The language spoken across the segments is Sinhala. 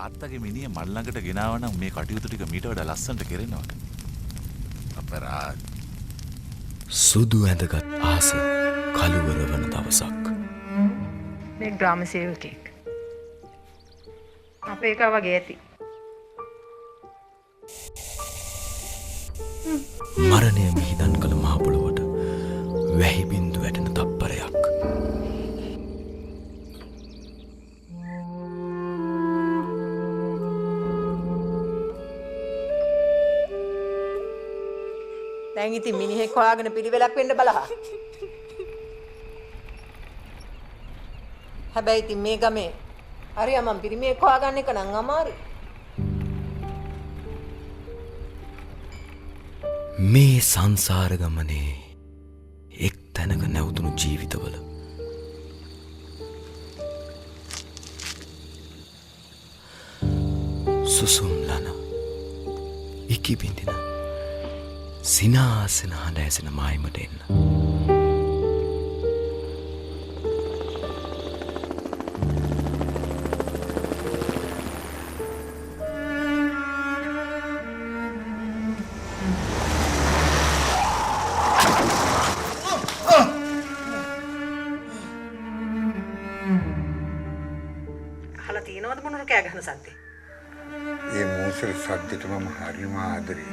තාත්තගේ මිනිහ මල් ළඟට ගෙනාව නම් මේ කටයුතු ටික මීට වඩා ලස්සනට කෙරෙනවා. අපරාධ. සුදු ඇඳගත් ආස කළුවර වන දවසක්. මේ ග්‍රාම සේවකෙක්. අපේ එකා වගේ ඇති. මරණය මිහිදන් කළ මහ පොළොවට වැහි බින්දු වැටෙන තප්පරයක්. දැන් ඉතින් මිනිහෙක් හොයාගෙන පිළිවෙලක් වෙන්න බලහා. හැබැයි ඉතින් මේ ගමේ හරියම පිරිමියෙක් හොයාගන්න එක නම් අමාරුයි. මේ සංසාර ගමනේ එක් තැනක නැවතුණු ජීවිතවල සුසුම්ලන ඉකිබිඳින සිනාසන හඬ ඇසෙන මායිමට එන්න. අහලා තියෙනවද මොනර කෑ ගහන සද්දේ? ඒ මෝසර සද්දෙට මම හරිම ආදරේ.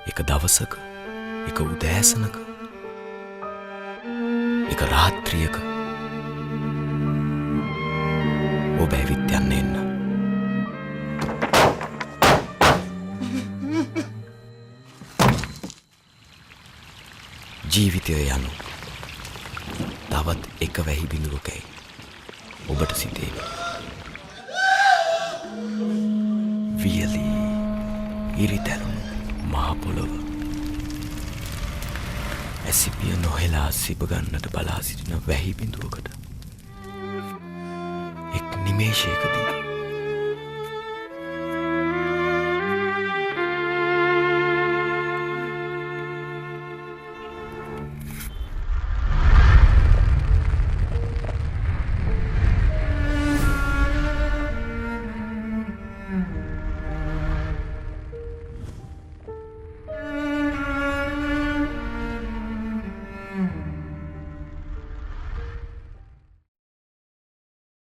එක දවසක, එක උදෑසනක, එක රාත්‍රියක ඔබ ඇවිත් යන්න එන්න. ජීවිතය යනු තවත් එක වැහි බිඳුවකයි ඔබට සිතේවි. වියලී ඉරිතැලුණු මහ පොළොව ඇසිපිය නොහෙලා සිපගන්නට බලා සිටින වැහි බිඳුවකට එක් නිමේෂයකදී